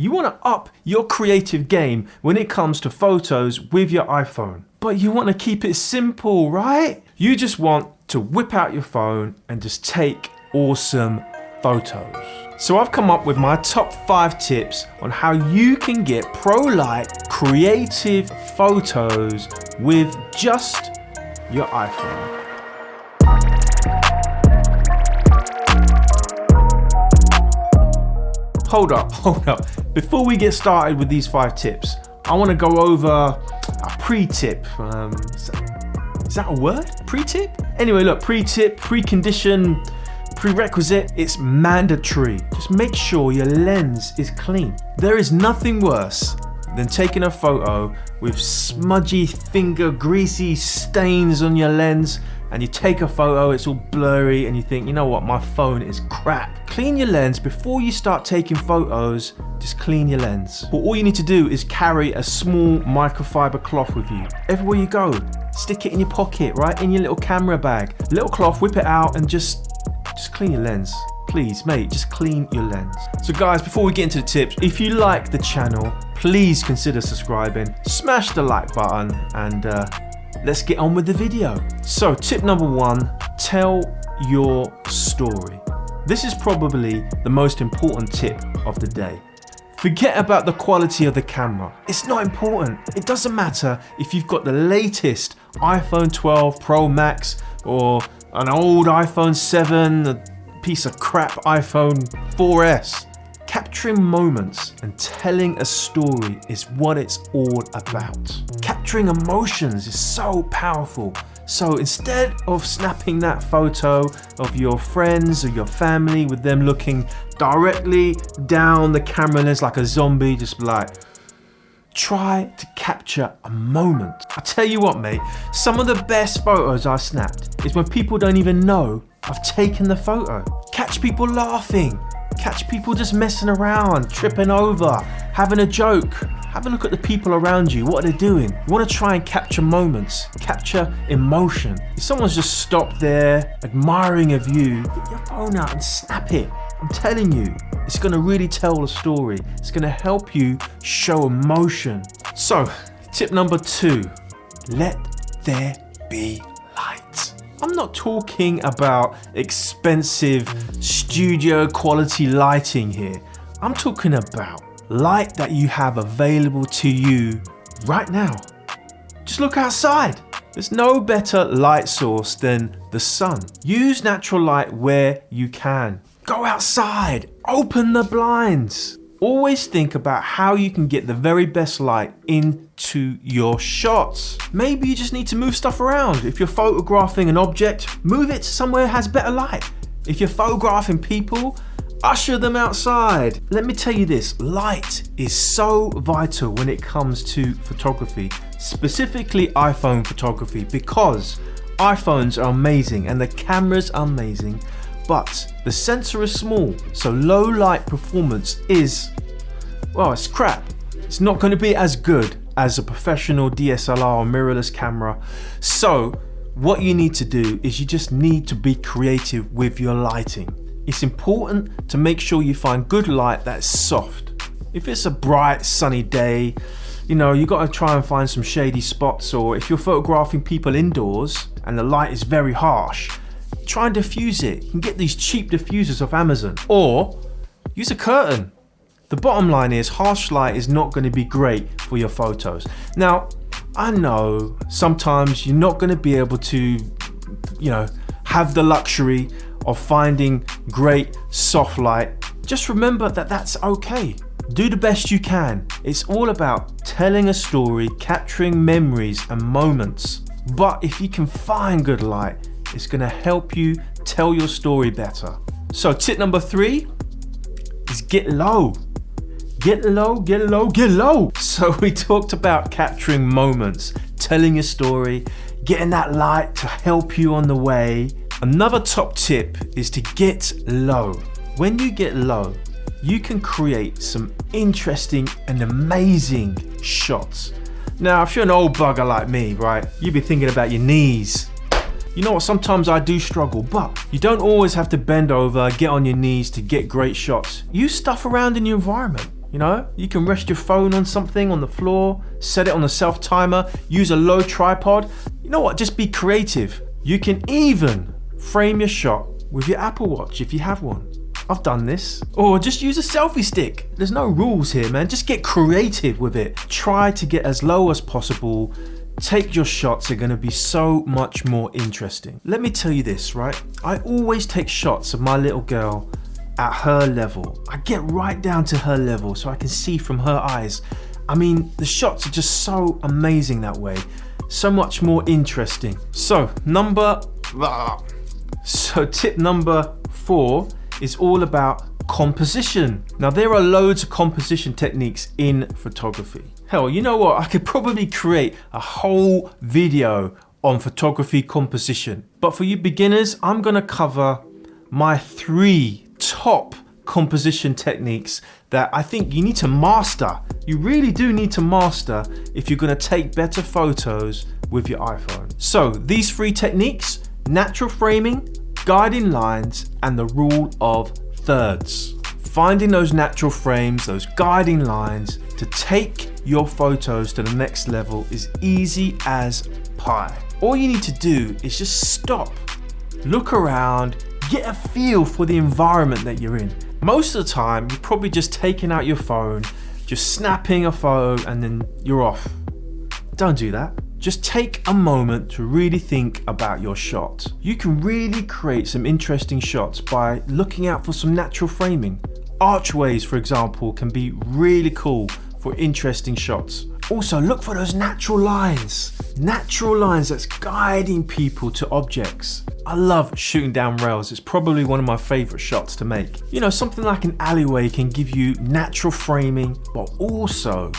You want to up your creative game when it comes to photos with your iPhone. But you want to keep it simple, right? You just want to whip out your phone and just take awesome photos. So I've come up with my top 5 tips on how you can get pro-light creative photos with just your iPhone. Hold up. Before we get started with these 5 tips, I want to go over a pre-tip. Is that a word? Pre-tip? Anyway, look, pre-tip, precondition, prerequisite, it's mandatory. Just make sure your lens is clean. There is nothing worse than taking a photo with smudgy finger, greasy stains on your lens, and you take a photo, it's all blurry, and you think, you know what, my phone is crap. Clean your lens before you start taking photos. Just clean your lens. But all you need to do is carry a small microfiber cloth with you everywhere you go. Stick it in your pocket, right in your little camera bag. Little cloth, whip it out, and just clean your lens. Please, mate, just clean your lens. So guys, before we get into the tips, if you like the channel, please consider subscribing, smash the like button, and let's get on with the video. So tip number 1, tell your story. This is probably the most important tip of the day. Forget about the quality of the camera. It's not important. It doesn't matter if you've got the latest iPhone 12 Pro Max or an old iPhone 7, a piece of crap iPhone 4S. Capturing moments and telling a story is what it's all about. Capturing emotions is so powerful. So instead of snapping that photo of your friends or your family with them looking directly down the camera lens like a zombie, just like, try to capture a moment. I tell you what, mate, some of the best photos I've snapped is when people don't even know I've taken the photo. Catch people laughing, catch people just messing around, tripping over, having a joke. Have a look at the people around you. What are they doing? You want to try and capture moments, capture emotion. If someone's just stopped there, admiring a view, get your phone out and snap it. I'm telling you, it's going to really tell a story. It's going to help you show emotion. So, tip number 2, let there be light. I'm not talking about expensive studio quality lighting here. I'm talking about light that you have available to you right now. Just look outside. There's no better light source than the sun. Use natural light where you can. Go outside, open the blinds. Always think about how you can get the very best light into your shots. Maybe you just need to move stuff around. If you're photographing an object, move it somewhere that has better light. If you're photographing people, usher them outside. Let me tell you this, light is so vital when it comes to photography, specifically iPhone photography, because iPhones are amazing and the cameras are amazing, but the sensor is small, so low light performance is, well, it's crap. It's not going to be as good as a professional DSLR or mirrorless camera. So what you need to do is you just need to be creative with your lighting. It's important to make sure you find good light that's soft. If it's a bright sunny day, you know, you got to try and find some shady spots, or if you're photographing people indoors and the light is very harsh, try and diffuse it. You can get these cheap diffusers off Amazon, or use a curtain. The bottom line is harsh light is not going to be great for your photos. Now, I know sometimes you're not going to be able to, you know, have the luxury of finding great soft light. Just remember that that's okay. Do the best you can. It's all about telling a story, capturing memories and moments. But if you can find good light, it's going to help you tell your story better. So tip number 3 is get low. Get low, get low, get low. So we talked about capturing moments, telling your story, getting that light to help you on the way. Another top tip is to get low. When you get low, you can create some interesting and amazing shots. Now, if you're an old bugger like me, right, you'd be thinking about your knees. You know what, sometimes I do struggle, but you don't always have to bend over, get on your knees to get great shots. Use stuff around in your environment. You know, you can rest your phone on something on the floor, set it on a self timer, use a low tripod. You know what, just be creative. You can even frame your shot with your Apple Watch if you have one. I've done this. Or just use a selfie stick. There's no rules here, man. Just get creative with it. Try to get as low as possible. Take your shots are gonna be so much more interesting. Let me tell you this, right? I always take shots of my little girl at her level. I get right down to her level so I can see from her eyes. I mean, the shots are just so amazing that way. So much more interesting. So tip number 4 is all about composition. Now there are loads of composition techniques in photography. Hell, you know what? I could probably create a whole video on photography composition. But for you beginners, I'm gonna cover my 3 top composition techniques that I think you need to master. You really do need to master if you're gonna take better photos with your iPhone. So these 3 techniques: natural framing, guiding lines, and the rule of thirds. Finding those natural frames, those guiding lines to take your photos to the next level is easy as pie. All you need to do is just stop, look around, get a feel for the environment that you're in. Most of the time, you're probably just taking out your phone, just snapping a photo, and then you're off. Don't do that. Just take a moment to really think about your shot. You can really create some interesting shots by looking out for some natural framing. Archways, for example, can be really cool for interesting shots. Also, look for those natural lines. Natural lines that's guiding people to objects. I love shooting down rails. It's probably one of my favorite shots to make. You know, something like an alleyway can give you natural framing, but also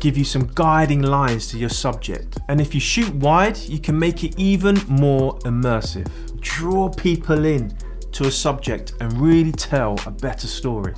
give you some guiding lines to your subject. And if you shoot wide, you can make it even more immersive. Draw people in to a subject and really tell a better story.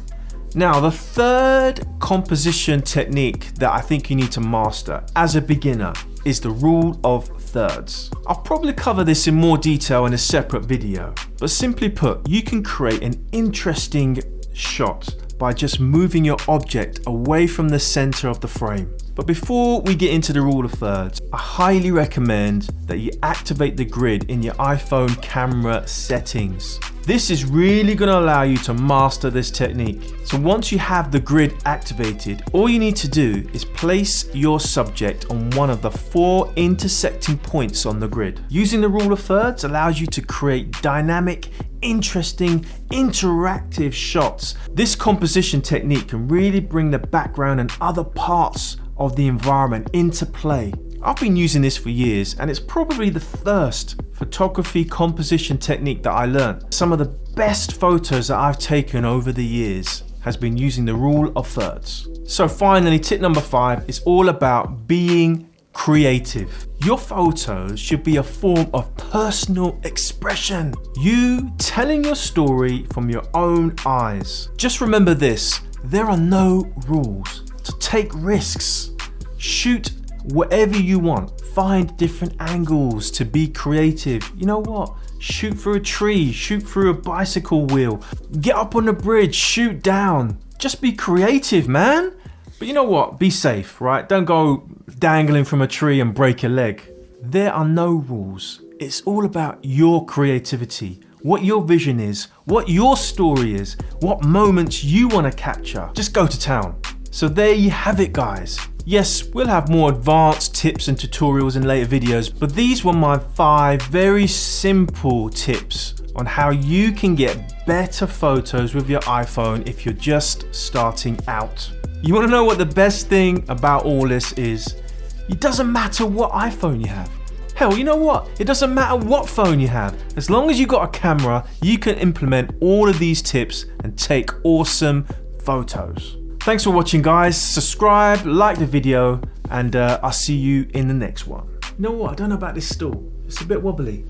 Now, the third composition technique that I think you need to master as a beginner is the rule of thirds. I'll probably cover this in more detail in a separate video, but simply put, you can create an interesting shot by just moving your object away from the center of the frame. But before we get into the rule of thirds, I highly recommend that you activate the grid in your iPhone camera settings. This is really going to allow you to master this technique. So once you have the grid activated, all you need to do is place your subject on one of the 4 intersecting points on the grid. Using the rule of thirds allows you to create dynamic, interesting, interactive shots. This composition technique can really bring the background and other parts of the environment into play. I've been using this for years, and it's probably the first photography composition technique that I learned. Some of the best photos that I've taken over the years has been using the rule of thirds. So finally, tip number 5 is all about being creative. Your photos should be a form of personal expression. You telling your story from your own eyes. Just remember this, there are no rules. So take risks. Shoot whatever you want. Find different angles to be creative. You know what? Shoot through a tree, shoot through a bicycle wheel, get up on the bridge, shoot down. Just be creative, man. But you know what? Be safe, right? Don't go dangling from a tree and break your leg. There are no rules. It's all about your creativity, what your vision is, what your story is, what moments you want to capture. Just go to town. So there you have it, guys. Yes, we'll have more advanced tips and tutorials in later videos, but these were my 5 very simple tips on how you can get better photos with your iPhone if you're just starting out. You want to know what the best thing about all this is? It doesn't matter what iPhone you have. Hell, you know what? It doesn't matter what phone you have. As long as you've got a camera, you can implement all of these tips and take awesome photos. Thanks for watching, guys. Subscribe, like the video, and I'll see you in the next one. You know what? I don't know about this stool. It's a bit wobbly.